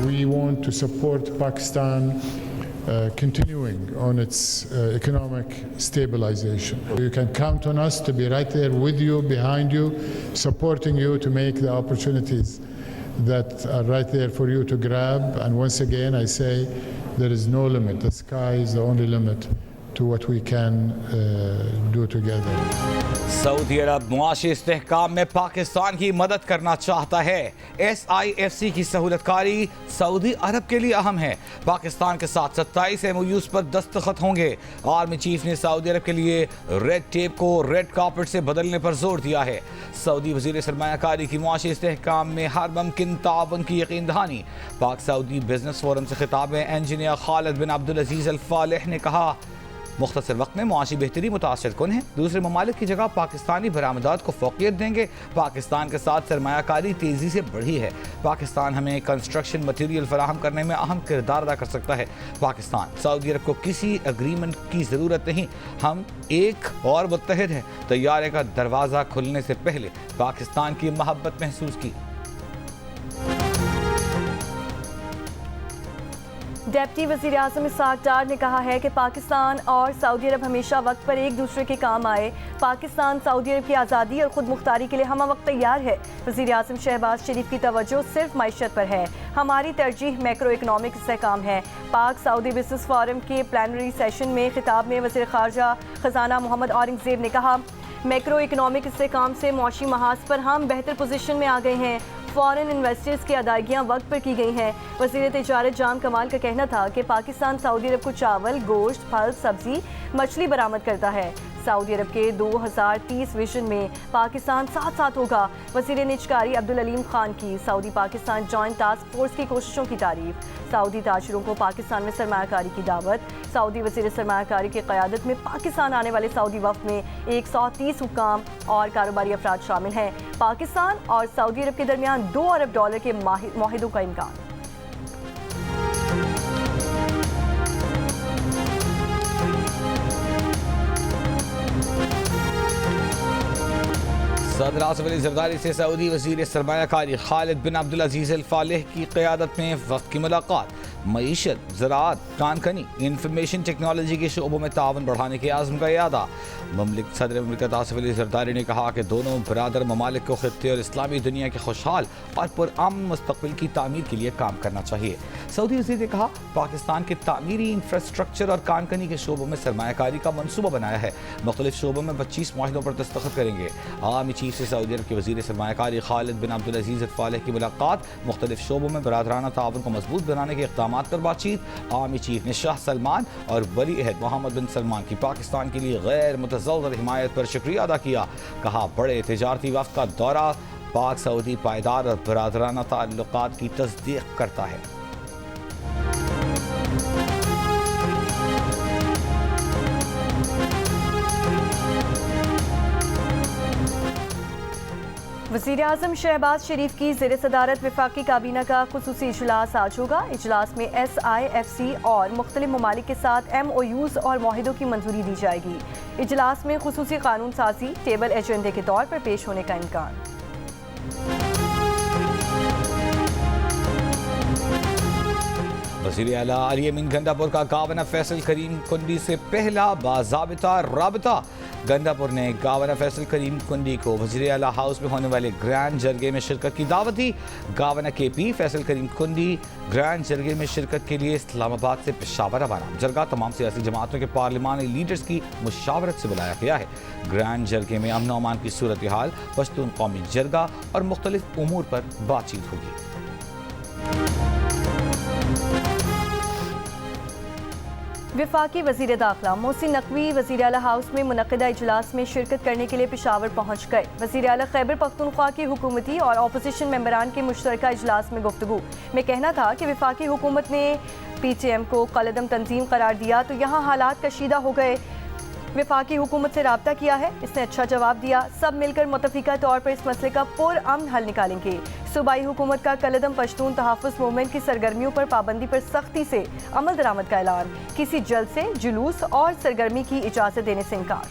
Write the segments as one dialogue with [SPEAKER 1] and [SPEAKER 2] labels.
[SPEAKER 1] We want to support Pakistan continuing on its economic stabilization. You can count on us to be right there with you, behind you, supporting you to make the opportunities that are right there for you to grab. And once again, I say there is no limit. The sky is the only limit to what we can do together.
[SPEAKER 2] Saudi Arab मुआशी इस्तेहकाम में पाकिस्तान की मदद करना चाहता है। SIFC की सहूलतकारी Saudi अरब के लिए अहम है। पाकिस्तान के साथ 27 MOUs पर दस्तखत होंगे। आर्मी चीफ ने सऊदी अरब के लिए रेड टेप को रेड कार्पेट से बदलने पर जोर दिया है। सऊदी वजीर सरमायाकारी की मुआशी इस्तेहकाम में हर मुमकिन ताउन की यकीन दहानी। पाक सऊदी बिजनेस फोरम से खिताब में इंजीनियर खालिद बिन अब्दुल अजीज अल फालिह ने कहा, मुख्तसर वक्त में मुआशी बेहतरी मुतासर कुन है। दूसरे ममालिक की जगह पाकिस्तानी बरामदात को फोकियत देंगे। पाकिस्तान के साथ सरमायाकारी तेज़ी से बढ़ी है। पाकिस्तान हमें कंस्ट्रक्शन मटीरियल फराहम करने में अहम किरदार अदा कर सकता है। पाकिस्तान सऊदी अरब को किसी एग्रीमेंट की ज़रूरत नहीं, हम एक और मुत्तहिद है। तैयारे का दरवाज़ा खुलने से पहले पाकिस्तान की मोहब्बत महसूस की।
[SPEAKER 3] डेप्टी वज़ीर आज़म इसहाक़ डार ने कहा है कि पाकिस्तान और सऊदी अरब हमेशा वक्त पर एक दूसरे के काम आए। पाकिस्तान सऊदी अरब की आज़ादी और ख़ुद मुख्तारी के लिए हम वक्त तैयार है। वज़ीर आज़म शहबाज शरीफ की तवज्जो सिर्फ मईशत पर है, हमारी तरजीह मैक्रो इकनॉमिक इस्तेहकाम है। पाक सऊदी बिजनेस फोरम के प्लानरी सेशन में खिताब में वज़ीर ख़ारजा ख़जाना मोहम्मद औरंगज़ेब ने कहा, मैक्रो इकनॉमिक इस्तेहकाम से मुआशी महाज पर हम बेहतर पोजीशन में आ गए हैं। फॉरेन इन्वेस्टर्स की अदायगियाँ वक्त पर की गई हैं। वज़ीर तिजारत जाम कमाल का कहना था कि पाकिस्तान सऊदी अरब को चावल, गोश्त, फल, सब्जी, मछली बरामद करता है। सऊदी अरब के 2030 विजन में पाकिस्तान साथ साथ होगा। वज़ीर निजकारी अब्दुल अलीम खान की Saudi Pakistan joint task force की कोशिशों की तारीफ। सऊदी ताजरों को पाकिस्तान में सरमायाकारी की दावत। सऊदी वज़ीर सरमायाकारी की क़यादत में पाकिस्तान आने वाले सऊदी वफ़द में 130 हुक्काम और कारोबारी अफराद शामिल हैं। पाकिस्तान और सऊदी अरब के दरमियान $2 अरब के मुआहिदों का इम्कान।
[SPEAKER 2] सदर आसिफ अली जरदारी से सऊदी वज़ीर सरमायाकारी खालिद बिन अब्दुल अजीज अल फालिह की क़यादत में वक्त की मुलाकात। मईशत, ज़राअत, कानकनी, इंफॉर्मेशन टेक्नोलॉजी के शोबों में ताउन बढ़ाने के आज़म का इरादा। सदर ममलिकत आसिफ अली जरदारी ने कहा कि दोनों बरादर ममालिक को खित्ते और इस्लामी दुनिया के खुशहाल और पुरअमन मुस्तक़बिल की तामीर के लिए काम करना चाहिए। सऊदी वज़ीर ने कहा, पाकिस्तान के तामीरी इंफ्रास्ट्रक्चर और कानकनी के शोबों में सरमायाकारी का मनसूबा बनाया है। मुख्तलिफ शोबों में 25 मुआहिदों पर दस्तखत करेंगे। आर्मी चीफ से सऊदी अरब के वज़ीर सरमायाकारी खालिद बिन अब्दुल अजीज अल फालिह की मुलाकात। मुख्तलिफ शोबों में बरादराना ताउन को मजबूत बनाने के इक़दाम पर बातचीत। आर्मी चीफ ने शाह सलमान और वली अहद मोहम्मद बिन सलमान की पाकिस्तान के लिए गैर मुतज़ल्ज़ल हिमायत पर शुक्रिया अदा किया। कहा, बड़े तिजारती वफ़द का दौरा पाक सऊदी पायदार और बरादराना ताल्लुकात की तस्दीक करता है।
[SPEAKER 3] वज़ीर आज़म शहबाज शरीफ की ज़ेर सदारत वफाकी काबीना का खुसूसी इजलास आज होगा। इजलास में SIFC और मुख्तलिफ ममालिक के साथ MOUs और मुआहिदों की मंजूरी दी जाएगी। इजलास में खुसूसी कानून साजी टेबल एजेंडे के तौर पर पेश होने का इम्कान।
[SPEAKER 2] वज़ीर आला अली अमीन गंडापुर का गवर्नर फैसल करीम कुंडी से पहला बाज़ाबिता राबता। गंडापुर ने गवर्नर फैसल करीम कुंडी को वज़ीर आला हाउस में होने वाले ग्रैंड जरगे में शिरकत की दावत दी। गवर्नर KP फैसल करीम कुंडी ग्रैंड जरगे में शिरकत के लिए इस्लामाबाद से पेशावर रवाना। जरगा तमाम सियासी जमातों के पार्लिमानी लीडर्स की मुशावरत से बुलाया गया है। ग्रैंड जरगे में अमन अमान की सूरत हाल, पश्तून कौमी जरगा और मुख्तलिफ उमूर पर बातचीत होगी।
[SPEAKER 3] वफाकी वज़ीर दाखिला मोहसिन नकवी वज़ीर आला हाउस में मुनक़िदा इजलास में शिरकत करने के लिए पेशावर पहुँच गए। वज़ीर आला खैबर पख्तूनख्वा की हुकूमती और अपोजिशन मेंबरान के मुश्तरका इजलास में गुफ्तगू में कहना था कि वफाकी हुकूमत ने PTM को कलअदम तंजीम करार दिया तो यहाँ हालात कशीदा हो गए। वफाकी हुकूमत से रब्ता किया है, इसने अच्छा जवाब दिया। सब मिलकर मुतफ़िका तौर पर इस मसले का पुरअमन हल निकालेंगे। सूबाई हुकूमत का कलअदम पश्तून तहफ़्फ़ुज़ मूवमेंट की सरगर्मियों पर पाबंदी पर सख्ती से अमल दरामद का ऐलान। किसी जलसे, जुलूस और सरगर्मी की इजाज़त देने से इनकार।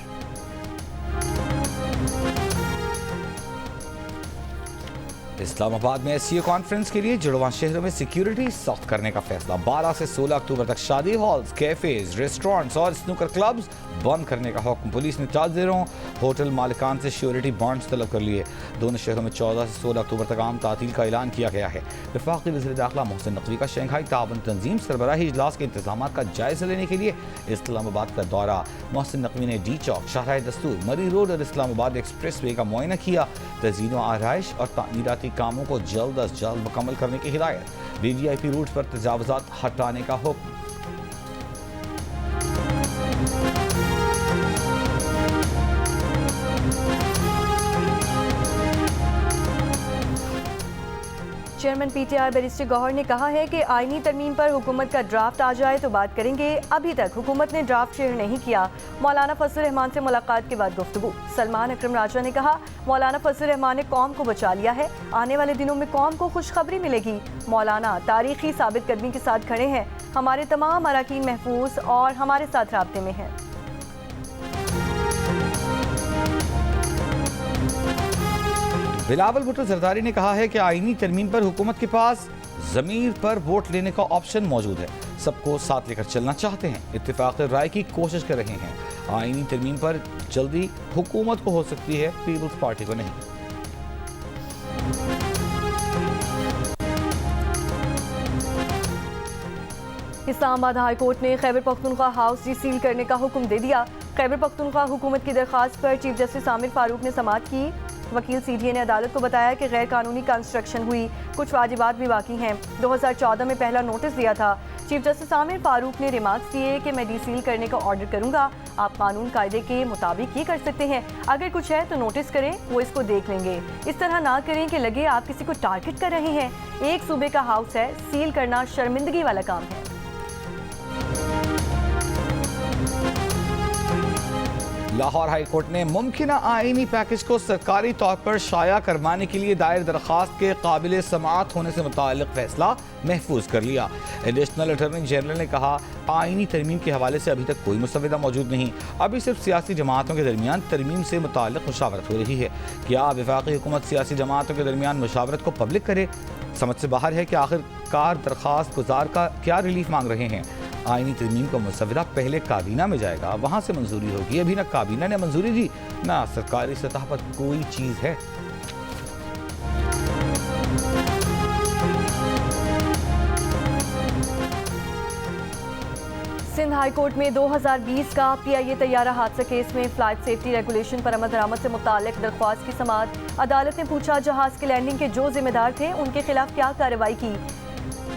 [SPEAKER 2] इस्लामाबाद में एससीओ कॉन्फ्रेंस के लिए जुड़वां शहरों में सिक्योरिटी सख्त करने का फैसला। 12 से 16 अक्टूबर तक शादी हॉल्स, कैफेज, रेस्टोरेंट्स और स्नूकर क्लब्स बंद करने का हुक्म। पुलिस ने ताजिरों, होटल मालिकान से श्योरिटी बॉन्ड्स तलब कर लिए। दोनों शहरों में 14 से 16 अक्टूबर तक आम तातील का ऐलान किया गया है। वफाकी वज़ीर दाखिला मोहसिन नकवी का शंघाई ताउन तंजीम सरबराही इजलास के इंतजाम का जायजा लेने के लिए इस्लामाबाद का दौरा। मोहसिन नकवी ने डी चौक, शाहराह दस्तूर, मरी रोड और इस्लामाबाद एक्सप्रेस वे का मुआयना किया। तज़ीन व आराइश और तामीराती कामों को जल्द अज जल्द मुकम्मल करने की हिदायत। VVIP रूट पर तजावुज़ात हटाने का हुक्म।
[SPEAKER 3] चेयरमैन PTI बैरिस्टर गौहर ने कहा है कि आईनी तरमीम पर हुकूमत का ड्राफ्ट आ जाए तो बात करेंगे। अभी तक हुकूमत ने ड्राफ्ट शेयर नहीं किया। मौलाना फजल रहमान से मुलाकात के बाद गुफ्तगू। सलमान अकरम राजा ने कहा, मौलाना फजल रहमान ने कौम को बचा लिया है, आने वाले दिनों में कौम को खुशखबरी मिलेगी। मौलाना तारीखी साबित कदमी के साथ खड़े हैं, हमारे तमाम अरकान महफूज और हमारे साथ राब्ते में हैं।
[SPEAKER 2] बिलावल भुट्टो जरदारी ने कहा है कि आईनी तरमीम पर हुकूमत के पास ज़मीर पर वोट लेने का ऑप्शन मौजूद है। सबको साथ लेकर चलना चाहते हैं, इत्तेफाक राय की कोशिश कर रहे हैं। आईनी तरमीम पर जल्दी हुकूमत को हो सकती है, पीपल्स पार्टी को नहीं।
[SPEAKER 3] इस्लामाबाद हाई कोर्ट ने खैबर पख्तूनख्वा हाउस सील करने का हुक्म दे दिया। खैबर पख्तूनख्वा हुकूमत की दरख्वास्त पर चीफ जस्टिस आमिर फारूक ने समाअत की। वकील CDA ने अदालत को बताया कि गैर कानूनी कंस्ट्रक्शन हुई, कुछ वाजिबात भी बाकी हैं। 2014 में पहला नोटिस दिया था। चीफ जस्टिस आमिर फारूक ने रिमार्क्स दिए कि मैं डीसील करने का ऑर्डर करूंगा। आप कानून कायदे के मुताबिक ये कर सकते हैं, अगर कुछ है तो नोटिस करें, वो इसको देख लेंगे। इस तरह ना करें कि लगे आप किसी को टारगेट कर रहे हैं। एक सूबे का हाउस है, सील करना शर्मिंदगी वाला काम है।
[SPEAKER 2] लाहौर हाई कोर्ट ने मुमकिन आईनी पैकेज को सरकारी तौर पर शाया करवाने के लिए दायर दरखास्त के काबिल समाअत होने से मुताल्लिक फैसला महफूज कर लिया। एडिशनल अटॉर्नी जनरल ने कहा, आईनी तरमीम के हवाले से अभी तक कोई मुसविदा मौजूद नहीं, अभी सिर्फ सियासी जमातों के दरमियान तरमीम से मुताल्लिक मुशावरत हो रही है। क्या वफाकी हुकूमत सियासी जमातों के दरमियान मुशावरत को पब्लिक करे? समझ से बाहर है कि आखिरकार दरखास्त गुजार का क्या रिलीफ मांग रहे हैं। आईनी तरमीम का मुसविदा पहले काबीना में जाएगा, वहाँ से मंजूरी होगी। अभी ना काबीना ने मंजूरी दी, ना सरकारी सतह पर कोई चीज़ है।
[SPEAKER 3] सिंध हाई कोर्ट में 2020 का PIA तैयारा हादसा केस में फ्लाइट सेफ्टी रेगुलेशन पर अमल दरामद से मुताल्लिक दरख्वास्त की समाअत। अदालत ने पूछा, जहाज के लैंडिंग के जो जिम्मेदार थे उनके खिलाफ क्या कार्रवाई की?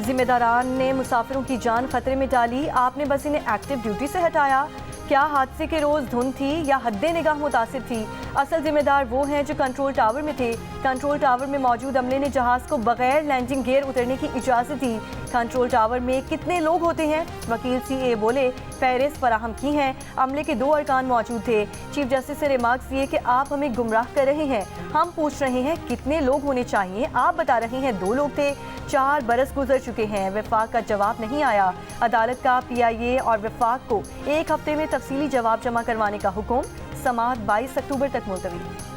[SPEAKER 3] जिम्मेदारान ने मुसाफिरों की जान खतरे में डाली, आपने बस इन्हें एक्टिव ड्यूटी से हटाया। क्या हादसे के रोज धुंध थी या हद्दे निगाह मुतासिर थी? असल जिम्मेदार वो हैं जो कंट्रोल टावर में थे। कंट्रोल टावर में मौजूद अमले ने जहाज को बगैर लैंडिंग गियर उतरने की इजाज़त दी। कंट्रोल टावर में कितने लोग होते हैं? वकील CA बोले, फहरिस्त फराहम की हैं, अमले के 2 अरकान मौजूद थे। चीफ जस्टिस से रिमार्क्स दिए कि आप हमें गुमराह कर रहे हैं, हम पूछ रहे हैं कितने लोग होने चाहिए, आप बता रहे हैं 2 लोग थे। 4 बरस गुजर चुके हैं, वफाक का जवाब नहीं आया। अदालत का PIA और वफाक को 1 हफ्ते में तफसीली जवाब जमा करवाने का हुक्म। समाअत 22 अक्टूबर तक मुलतवी।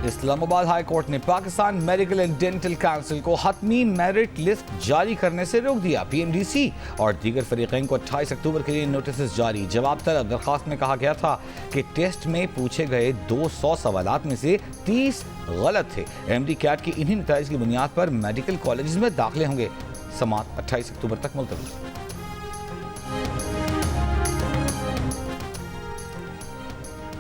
[SPEAKER 2] इस्लामाबाद हाई कोर्ट ने Pakistan medical and dental council को हतमी मेरिट लिस्ट जारी करने से रोक दिया। PMDC और दीगर फरीकैन को 28 अक्टूबर के लिए नोटिस जारी। जवाब तलब दरखास्त में कहा गया था कि टेस्ट में पूछे गए 200 सवालात में से 30 गलत थे। MD कैट की इन्हीं नताइज की बुनियाद पर मेडिकल कॉलेज में दाखिले होंगे। समाअत 28 अक्टूबर तक मुलतवी।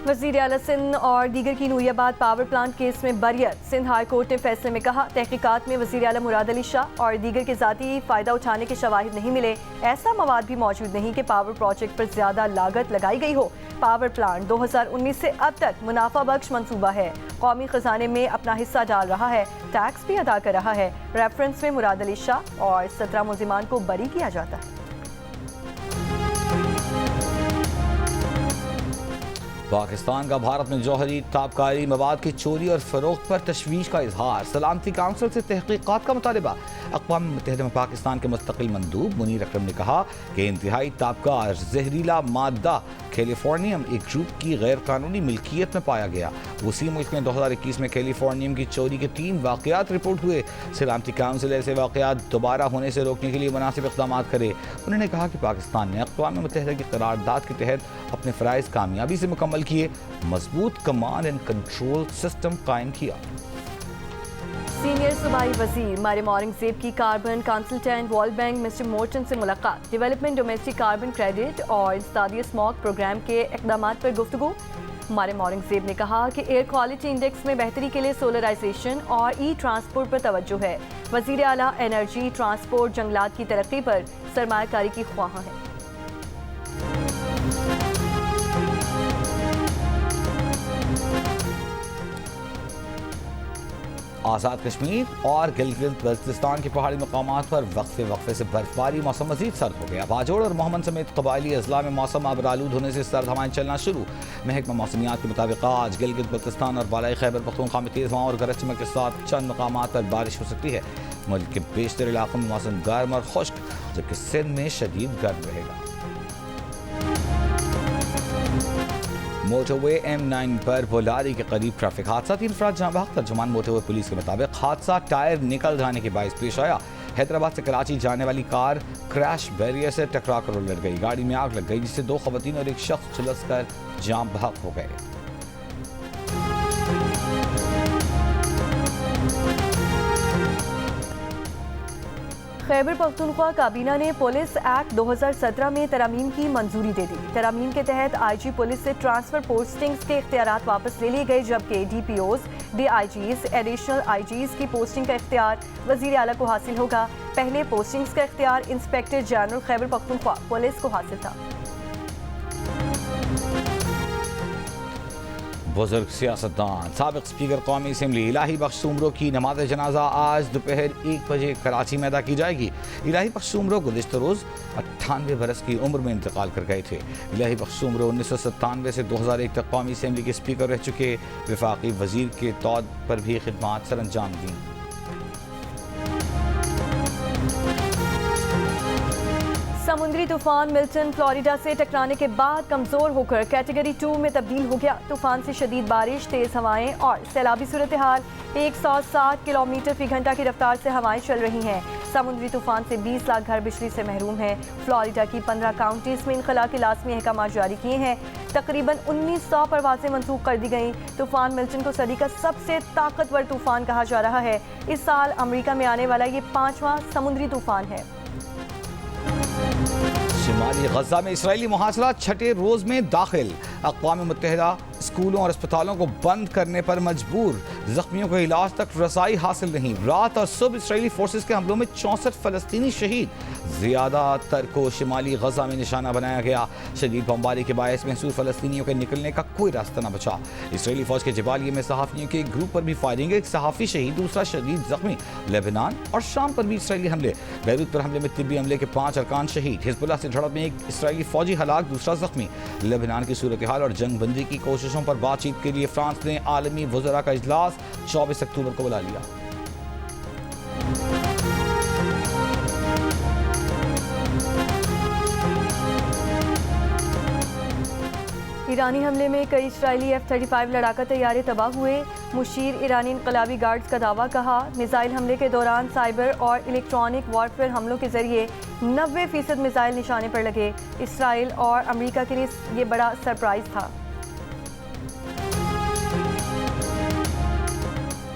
[SPEAKER 3] वज़ीर आला सिंध और दीगर की नूरियाबाद पावर प्लांट केस में बरियत। सिंध हाई कोर्ट ने फैसले में कहा, तहकीकात में वज़ीर आला मुराद अली शाह और दीगर के ज़ाती फ़ायदा उठाने के शवाहिद नहीं मिले। ऐसा मवाद भी मौजूद नहीं कि पावर प्रोजेक्ट पर ज़्यादा लागत लगाई गई हो। पावर प्लांट 2019 से अब तक मुनाफा बख्श मनसूबा है, कौमी खजाने में अपना हिस्सा डाल रहा है, टैक्स भी अदा कर रहा है। रेफरेंस में मुराद अली शाह और 17 मुल्जिमान को बरी किया जाता है।
[SPEAKER 2] पाकिस्तान का भारत में जौहरी ताबकारी मवाद की चोरी और फरोख्त पर तशवीश का इजहार। सलामती काउंसिल से तहकीकात का मुतालिबा। अक़वाम मुत्तहिदा में पाकिस्तान के मुस्तकिल मंदूब मुनीर अकरम ने कहा कि इंतहाई ताबकार जहरीला मादा कैलिफोर्नियम एक ग्रुप की गैर कानूनी मिल्कियत में पाया गया। उसी मुल्क में 2021 में कैलिफोर्नियम की चोरी के 3 वाक़यात रिपोर्ट हुए। सलामती काउंसिल ऐसे वाक़यात दोबारा होने से रोकने के लिए मुनासिब इक़दाम करे। उन्होंने कहा कि पाकिस्तान ने अक़वाम मुत्तहिदा की करारदाद के तहत अपने फ़राइज़ कामयाबी से मुकम्मल किए, मजबूत कमांड एंड कंट्रोल सिस्टम कायम किया।
[SPEAKER 3] सीनियर सूबाई वजीर मारियम औरंगजेब की carbon consultant World Bank mister Morton से मुलाकात। डेवलपमेंट डोमेस्टिक कार्बन क्रेडिट और इंस्तादी स्मॉग प्रोग्राम के इक़दाम पर गुफ्तगू। मारियम औरंगजेब ने कहा कि एयर क्वालिटी इंडेक्स में बेहतरी के लिए सोलराइजेशन और ई ट्रांसपोर्ट पर तवज्जो है। वज़ीर आला एनर्जी, ट्रांसपोर्ट, जंगलात की तरक्की पर सरमायाकारी की ख्वाह है।
[SPEAKER 2] आज़ाद कश्मीर और गिलगित बल्तिस्तान के पहाड़ी मकामात पर वक्फे से बर्फबारी। मौसम मजीद सर्द हो गया। बाजोड़ और मोहम्मद समेत कबायली अजला में मौसम अब आलूद होने से सर्द हवाएं चलना शुरू। महकमा मौसमियात के मुताबिक आज गिलगित बल्तिस्तान और बालाई खैबर पख्तूनख्वा में तेज़ हवाओं और गरज चमक के साथ चंद मकामात पर बारिश हो सकती है। मुल्क के बेशतर इलाकों में मौसम गर्म और खुश्क, जबकि सिंध में शदीद गर्म रहेगा। मोटरवे M9 पर बोलारी के करीब ट्रैफिक हादसा, 3 अफराद जहां बहक। तर्जुमान मोटरवे पुलिस के मुताबिक हादसा टायर निकल जाने के बायस पेश आया। हैदराबाद से कराची जाने वाली कार क्रैश बैरियर से टकरा कर उलट गई। गाड़ी में आग लग गई, जिससे 2 खवातीन और एक शख्स झुलस कर जाम बहक हो गए।
[SPEAKER 3] खैबर पख्तूनख्वा काबीना ने पुलिस एक्ट 2017 में तरमीम की मंजूरी दे दी। तरमीम के तहत IG पुलिस से ट्रांसफर पोस्टिंग्स के इख्तियारात वापस ले लिए गए, जबकि DPOs, DIGs, एडिशनल IGs की पोस्टिंग का इख्तियार वज़ीर आला को हासिल होगा। पहले पोस्टिंग्स का इख्तियार inspector general Khyber Pakhtunkhwa police को हासिल था।
[SPEAKER 2] बुजुर्ग सियासतदान साबिक स्पीकर कौमी असम्बली इलाही बख्श सुमरो की नमाज जनाजा आज दोपहर 1 बजे कराची में अदा की जाएगी। इलाही बख्श सुमरो गुज़िश्ता रोज़ 98 बरस की उम्र में इंतकाल कर गए थे। इलाही बख्श सुमरो 1997 से 2001 तक कौमी असम्बली के स्पीकर रह चुके। वफाकी वजीर के तौर पर भी खिदमात सर अंजाम दी।
[SPEAKER 3] समुद्री तूफान मिल्टन फ्लोरिडा से टकराने के बाद कमजोर होकर कैटेगरी 2 में तब्दील हो गया। तूफान से शदीद बारिश, तेज हवाएं और सैलाबी सूरत हाल। 160 किलोमीटर फी घंटा की रफ्तार से हवाएं चल रही हैं। समुद्री तूफान से 20 लाख घर बिजली से महरूम हैं। फ्लोरिडा की 15 काउंटीज में इनखला के लाजमी अहकाम जारी किए हैं। तकरीबन 1900 परवाजें मनसूख कर दी गईं। तूफान मिल्टन को सदी का सबसे ताकतवर तूफान कहा जा रहा है। इस साल अमेरिका में आने वाला ये 5वां समुद्री तूफान है।
[SPEAKER 2] शिमाली गजा में इसराइली मुहासरा 6ठे रोज में दाखिल। अक़वाम मुत्तहिदा स्कूलों और अस्पतालों को बंद करने पर मजबूर। जख्मियों को इलाज तक रसाई हासिल नहीं। रात और सुबह इसराइली फोर्सेस के हमलों में 64 फलस्तीनी शहीद। ज़्यादातर को शिमाली गजा में निशाना बनाया गया। शदीद बमबारी के बायस महसूस फलस्तीनियों के निकलने का कोई रास्ता न बचा। इसराइली फौज के जबालिये में सहाफ़ियों के एक ग्रुप पर भी फायरिंग, एक सहाफ़ी शहीद, दूसरा शदीद जख्मी। लेबनान और शाम पर भी इसराइली हमले। बैरूत पर हमले में तिब्बी हमले के 5 अरकान शहीद। हिजबुल्लाह से झड़प में एक इसराइली फौजी हलाक, दूसरा जख्मी। लेबनान की सूरत हाल और जंग बंदी की कोशिशों पर बातचीत के लिए फ्रांस ने आलमी वज़रा का इजलास 24 अक्टूबर को बुला लिया।
[SPEAKER 3] ईरानी हमले में कई इजरायली F-35 लड़ाका तैयारे तबाह हुए। मुशीर ईरानी इनकलाबी गार्ड्स का दावा, कहा मिसाइल हमले के दौरान साइबर और इलेक्ट्रॉनिक वॉरफेयर हमलों के जरिए 90% मिसाइल निशाने पर लगे। इसराइल और अमेरिका के लिए ये बड़ा सरप्राइज था।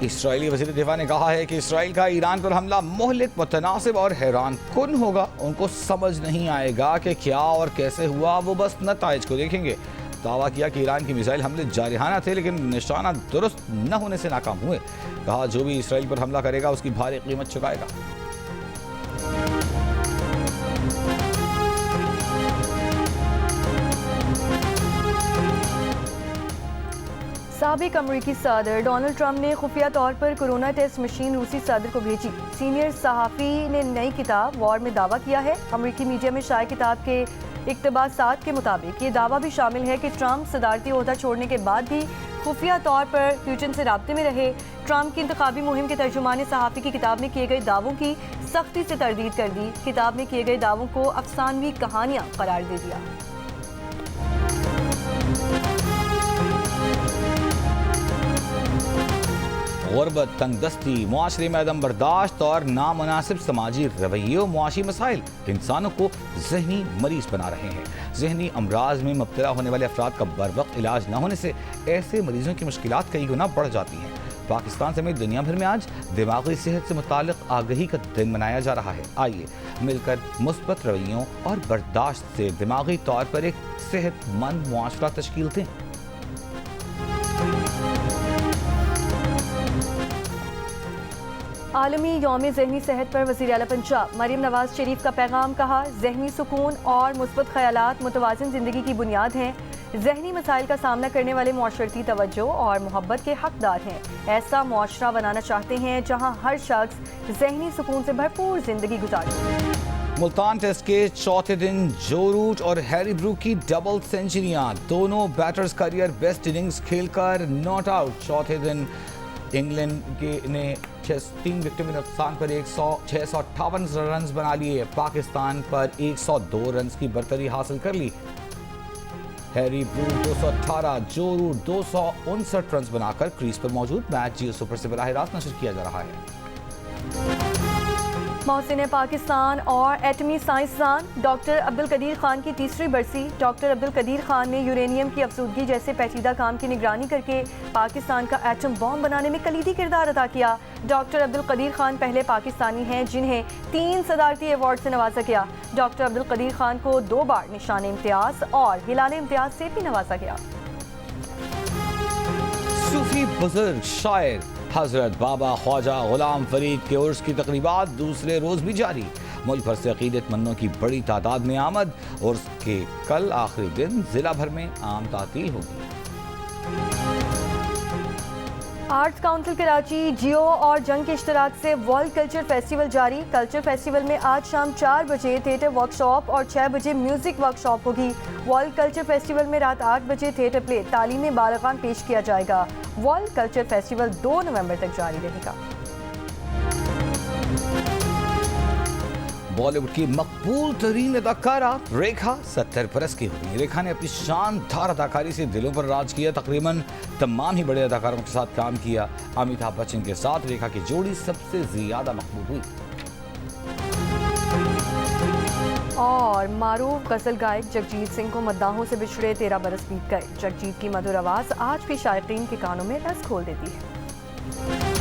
[SPEAKER 2] इसराइली वज़ीर दिफा ने कहा है कि इसराइल का ईरान पर हमला मुहलिक, मुतनासिब और हैरान कुन होगा। उनको समझ नहीं आएगा कि क्या और कैसे हुआ, वो बस नताइज को देखेंगे। दावा किया कि ईरान की मिसाइल हमले जारहाना थे, लेकिन निशाना दुरुस्त न होने से नाकाम हुए। कहा जो भी इसराइल पर हमला करेगा उसकी भारी कीमत चुकाएगा।
[SPEAKER 3] साबिक अमरीकी सदर डोनाल्ड ट्रंप ने खुफिया तौर पर कोरोना टेस्ट मशीन रूसी सदर को भेजी। सीनियर सहाफ़ी ने नई किताब वॉर में दावा किया है। अमरीकी मीडिया में शाया किताब के इक़्तिबासात के मुताबिक ये दावा भी शामिल है कि ट्रंप सदारती ओहदा छोड़ने के बाद भी खुफिया तौर पर पुतिन से राब्ते में रहे। ट्रंप की इंतखाबी मुहिम के तर्जुमान सहाफ़ी की किताब में किए गए दावों की सख्ती से तरदीद कर दी। किताब में किए गए दावों को अफसानवी कहानियाँ करार दे दिया।
[SPEAKER 2] गुर्बत, तंगदस्ती, मुआशरे में अदम बर्दाश्त और नामुनासिब समाजी रवैये और मुआशी मसाइल इंसानों को जहनी मरीज बना रहे हैं। जहनी अमराज में मुब्तला होने वाले अफराद का बर वक्त इलाज न होने से ऐसे मरीजों की मुश्किलात कई गुना बढ़ जाती हैं। पाकिस्तान समेत दुनिया भर में आज दिमागी सेहत से मुताल्लिक आगही का दिन मनाया जा रहा है। आइए मिलकर मुस्बत रवैयों और बर्दाश्त से दिमागी तौर पर एक सेहतमंद मुआशरा तश्कील दें।
[SPEAKER 3] आलमी यौम ज़हनी सेहत पर वज़ीर आला पंजाब मरीम नवाज शरीफ का पैगाम कहा, ज़हनी सुकून और मुस्बत ख़यालात मुतवाज़िन ज़िंदगी की बुनियाद हैं। ज़हनी मसाइल का सामना करने वाले मुआशरती तवज्जो और मोहब्बत के हकदार हैं। ऐसा मुआशरा बनाना चाहते हैं जहाँ हर शख्स ज़हनी सुकून से भरपूर ज़िंदगी गुजारे।
[SPEAKER 2] मुल्तान टेस्ट के चौथे दिन जो रूट और हैरी ब्रूक की डबल सेंचुरियां, दोनों बैटर्स करियर बेस्ट इनिंग्स खेलकर नॉट आउट। चौथे दिन इंग्लैंड ने 3 विकेट में नुकसान पर 658 रन बना लिए। पाकिस्तान पर 102 रन की बरतरी हासिल कर ली। हैरी ब्रूक 218, जो रूट 259 रन बनाकर क्रीज पर मौजूद। मैच जियो सुपर से बराह रास्त नशर किया जा रहा है।
[SPEAKER 3] मोहसिन पाकिस्तान और एटमी साइंसदान डॉक्टर अब्दुल कदीर खान की तीसरी बरसी। डॉक्टर अब्दुल कदीर खान ने यूरेनियम की अफसूदगी जैसे पेचीदा काम की निगरानी करके पाकिस्तान का एटम बॉम्ब बनाने में कलीदी किरदार अदा किया। डॉक्टर अब्दुल कदीर खान पहले पाकिस्तानी हैं जिन्हें 3 सदारती अवार्ड से नवाजा गया। डॉक्टर अब्दुल कदीर खान को 2 बार निशान इम्तियाज और हिलाल इम्तियाज से भी नवाजा गया।
[SPEAKER 2] सूफी बुजुर्ग शायर हजरत बाबा ख्वाजा गुलाम फरीद के उर्स की तकरीबात दूसरे रोज भी जारी। मुल्क भर से अकीदतमंदों की बड़ी तादाद में आमद। उर्स के कल आखिरी दिन जिला भर में आम तातील होगी।
[SPEAKER 3] आर्ट्स काउंसिल कराची, जियो और जंग के इश्तराक से वर्ल्ड कल्चर फेस्टिवल जारी। कल्चर फेस्टिवल में आज शाम 4 बजे थिएटर वर्कशॉप और 6 बजे म्यूजिक वर्कशॉप होगी। वर्ल्ड कल्चर फेस्टिवल में रात 8 बजे थिएटर प्ले तालीमी बालगान पेश किया जाएगा। वर्ल्ड कल्चर फेस्टिवल 2 नवंबर तक जारी रहेगा।
[SPEAKER 2] बॉलीवुड की मकबूल तरीन अदाकारा रेखा 70 बरस की हुई। रेखा ने अपनी शानदार अदाकारी से दिलों पर राज किया। तकरीबन तमाम ही बड़े अदाकारों के साथ काम किया। अमिताभ बच्चन के साथ रेखा की जोड़ी सबसे ज्यादा मकबूल हुई।
[SPEAKER 3] और मारूफ गजल गायक जगजीत सिंह को मद्दाहों से बिछड़े 13 बरस बीत गए। जगजीत की मधुर आवाज़ आज भी शायकीन के कानों में रस खोल देती है।